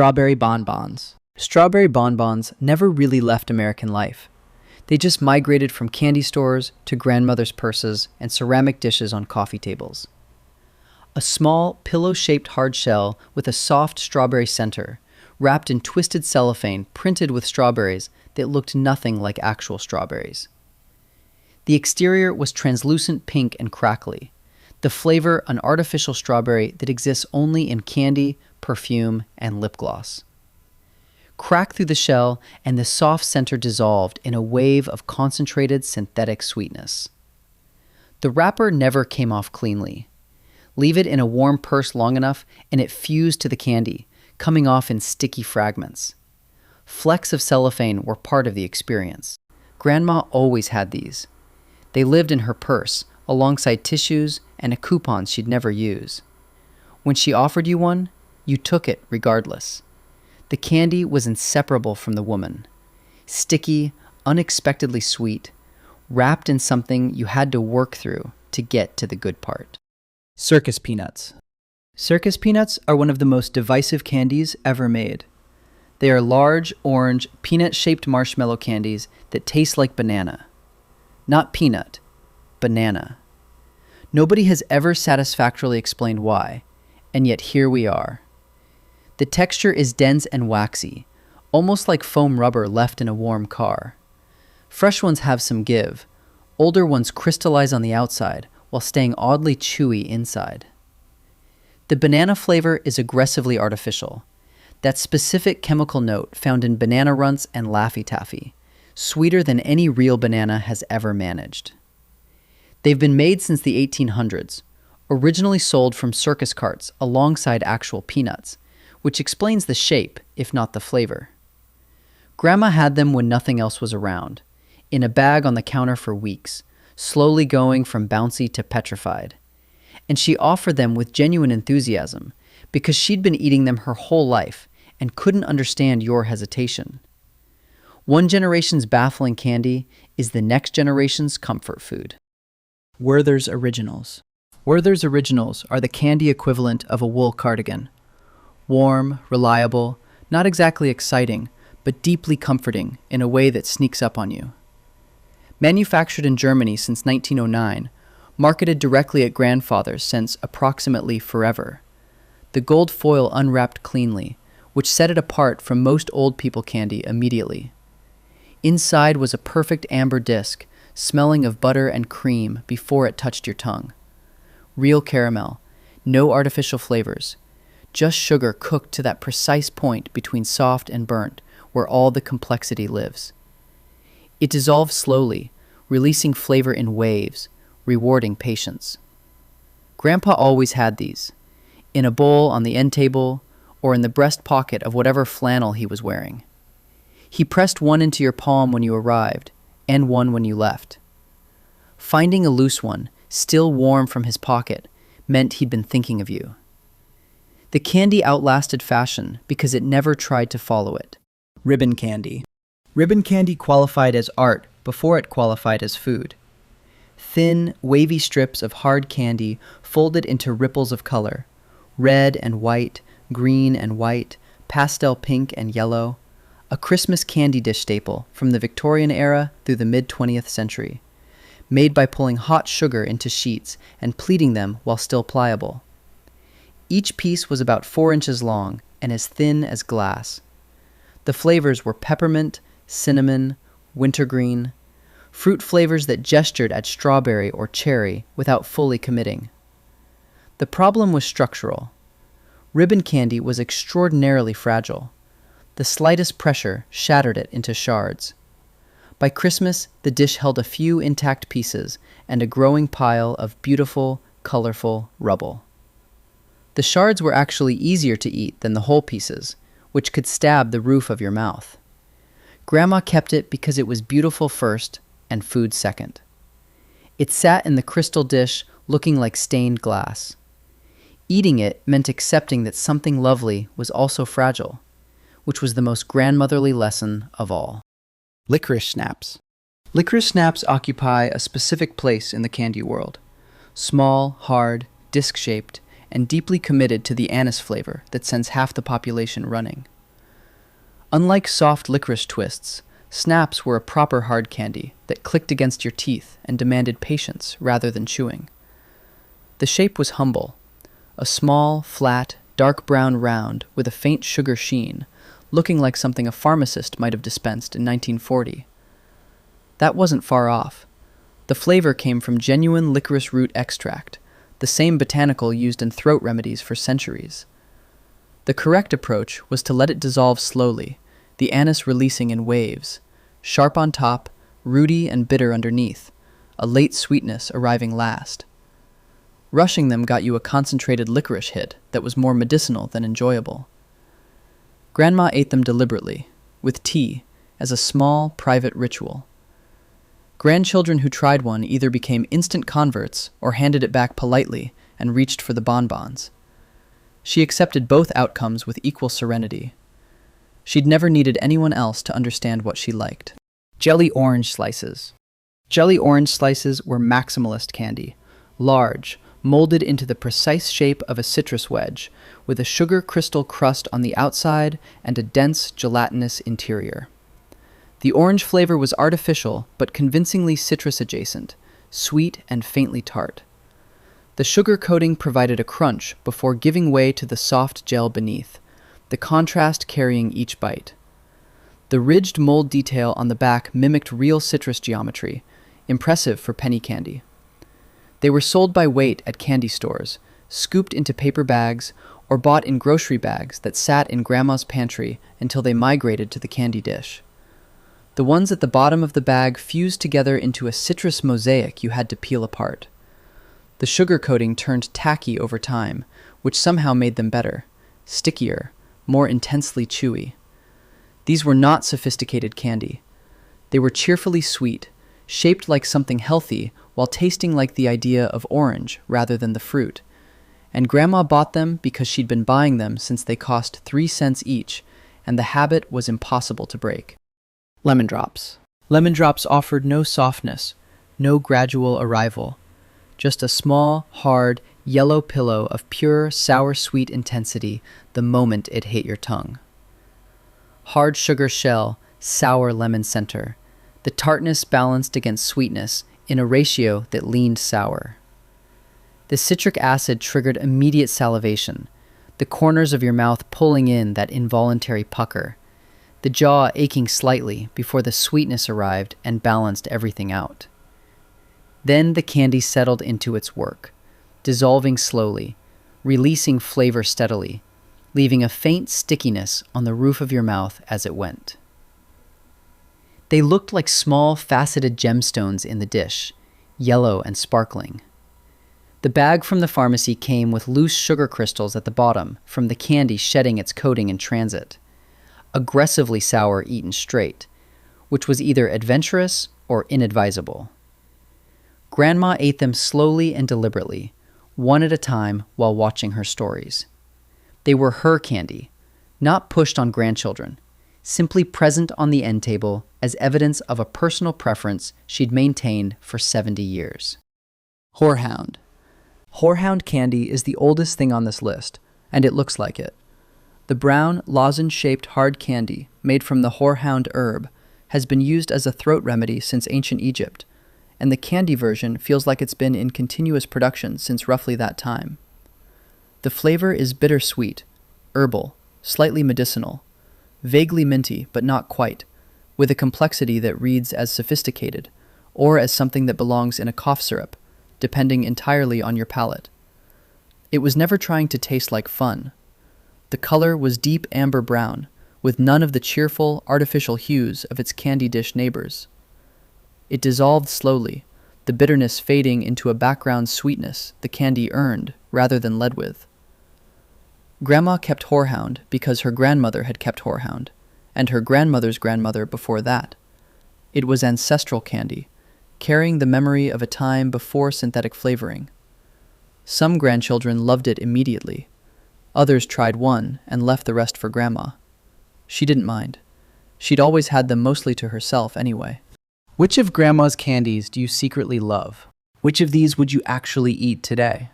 Strawberry bonbons. Strawberry bonbons never really left American life. They just migrated from candy stores to grandmother's purses and ceramic dishes on coffee tables. A small, pillow-shaped hard shell with a soft strawberry center, wrapped in twisted cellophane printed with strawberries that looked nothing like actual strawberries. The exterior was translucent pink and crackly, the flavor an artificial strawberry that exists only in candy, perfume, and lip gloss. Crack through the shell and the soft center dissolved in a wave of concentrated synthetic sweetness. The wrapper never came off cleanly. Leave it in a warm purse long enough and it fused to the candy, coming off in sticky fragments. Flecks of cellophane were part of the experience. Grandma always had these. They lived in her purse, alongside tissues and a coupon she'd never use. When she offered you one, you took it regardless. The candy was inseparable from the woman. Sticky, unexpectedly sweet, wrapped in something you had to work through to get to the good part. Circus Peanuts. Circus Peanuts are one of the most divisive candies ever made. They are large, orange, peanut-shaped marshmallow candies that taste like banana. Not peanut, banana. Nobody has ever satisfactorily explained why, and yet here we are. The texture is dense and waxy, almost like foam rubber left in a warm car. Fresh ones have some give. Older ones crystallize on the outside while staying oddly chewy inside. The banana flavor is aggressively artificial. That specific chemical note found in Banana Runts and Laffy Taffy, sweeter than any real banana has ever managed. They've been made since the 1800s, originally sold from circus carts alongside actual peanuts, which explains the shape, if not the flavor. Grandma had them when nothing else was around, in a bag on the counter for weeks, slowly going from bouncy to petrified. And she offered them with genuine enthusiasm, because she'd been eating them her whole life and couldn't understand your hesitation. One generation's baffling candy is the next generation's comfort food. Wethers Originals. Wethers Originals are the candy equivalent of a wool cardigan. Warm, reliable, not exactly exciting, but deeply comforting in a way that sneaks up on you. Manufactured in Germany since 1909, marketed directly at grandfathers since approximately forever. The gold foil unwrapped cleanly, which set it apart from most old people candy immediately. Inside was a perfect amber disc, smelling of butter and cream before it touched your tongue. Real caramel, no artificial flavors, just sugar cooked to that precise point between soft and burnt, where all the complexity lives. It dissolves slowly, releasing flavor in waves, rewarding patience. Grandpa always had these, in a bowl on the end table, or in the breast pocket of whatever flannel he was wearing. He pressed one into your palm when you arrived, and one when you left. Finding a loose one, still warm from his pocket, meant he'd been thinking of you. The candy outlasted fashion because it never tried to follow it. Ribbon candy. Ribbon candy qualified as art before it qualified as food. Thin, wavy strips of hard candy folded into ripples of color, red and white, green and white, pastel pink and yellow, a Christmas candy dish staple from the Victorian era through the mid-20th century, made by pulling hot sugar into sheets and pleating them while still pliable. Each piece was about 4 inches long and as thin as glass. The flavors were peppermint, cinnamon, wintergreen, fruit flavors that gestured at strawberry or cherry without fully committing. The problem was structural. Ribbon candy was extraordinarily fragile. The slightest pressure shattered it into shards. By Christmas, the dish held a few intact pieces and a growing pile of beautiful, colorful rubble. The shards were actually easier to eat than the whole pieces, which could stab the roof of your mouth. Grandma kept it because it was beautiful first and food second. It sat in the crystal dish looking like stained glass. Eating it meant accepting that something lovely was also fragile, which was the most grandmotherly lesson of all. Licorice Snaps. Licorice Snaps occupy a specific place in the candy world. Small, hard, disc-shaped, and deeply committed to the anise flavor that sends half the population running. Unlike soft licorice twists, snaps were a proper hard candy that clicked against your teeth and demanded patience rather than chewing. The shape was humble, a small, flat, dark brown round with a faint sugar sheen, looking like something a pharmacist might have dispensed in 1940. That wasn't far off. The flavor came from genuine licorice root extract, the same botanical used in throat remedies for centuries. The correct approach was to let it dissolve slowly, the anise releasing in waves, sharp on top, rooty and bitter underneath, a late sweetness arriving last. Rushing them got you a concentrated licorice hit that was more medicinal than enjoyable. Grandma ate them deliberately, with tea, as a small, private ritual. Grandchildren who tried one either became instant converts or handed it back politely and reached for the bonbons. She accepted both outcomes with equal serenity. She'd never needed anyone else to understand what she liked. Jelly orange slices. Jelly orange slices were maximalist candy, large, molded into the precise shape of a citrus wedge, with a sugar crystal crust on the outside and a dense, gelatinous interior. The orange flavor was artificial but convincingly citrus-adjacent, sweet and faintly tart. The sugar coating provided a crunch before giving way to the soft gel beneath, the contrast carrying each bite. The ridged mold detail on the back mimicked real citrus geometry, impressive for penny candy. They were sold by weight at candy stores, scooped into paper bags, or bought in grocery bags that sat in Grandma's pantry until they migrated to the candy dish. The ones at the bottom of the bag fused together into a citrus mosaic you had to peel apart. The sugar coating turned tacky over time, which somehow made them better, stickier, more intensely chewy. These were not sophisticated candy. They were cheerfully sweet, shaped like something healthy while tasting like the idea of orange rather than the fruit. And Grandma bought them because she'd been buying them since they cost 3 cents each, and the habit was impossible to break. Lemon drops. Lemon drops offered no softness, no gradual arrival, just a small, hard, yellow pillow of pure, sour-sweet intensity the moment it hit your tongue. Hard sugar shell, sour lemon center, the tartness balanced against sweetness in a ratio that leaned sour. The citric acid triggered immediate salivation, the corners of your mouth pulling in that involuntary pucker, the jaw aching slightly before the sweetness arrived and balanced everything out. Then the candy settled into its work, dissolving slowly, releasing flavor steadily, leaving a faint stickiness on the roof of your mouth as it went. They looked like small, faceted gemstones in the dish, yellow and sparkling. The bag from the pharmacy came with loose sugar crystals at the bottom from the candy shedding its coating in transit. Aggressively sour eaten straight, which was either adventurous or inadvisable. Grandma ate them slowly and deliberately, one at a time while watching her stories. They were her candy, not pushed on grandchildren, simply present on the end table as evidence of a personal preference she'd maintained for 70 years. Horehound. Horehound candy is the oldest thing on this list, and it looks like it. The brown, lozenge-shaped hard candy made from the horehound herb has been used as a throat remedy since ancient Egypt, and the candy version feels like it's been in continuous production since roughly that time. The flavor is bittersweet, herbal, slightly medicinal, vaguely minty but not quite, with a complexity that reads as sophisticated, or as something that belongs in a cough syrup, depending entirely on your palate. It was never trying to taste like fun. The color was deep amber brown, with none of the cheerful, artificial hues of its candy dish neighbors. It dissolved slowly, the bitterness fading into a background sweetness the candy earned rather than led with. Grandma kept Horehound because her grandmother had kept Horehound, and her grandmother's grandmother before that. It was ancestral candy, carrying the memory of a time before synthetic flavoring. Some grandchildren loved it immediately. Others tried one and left the rest for Grandma. She didn't mind. She'd always had them mostly to herself anyway. Which of Grandma's candies do you secretly love? Which of these would you actually eat today?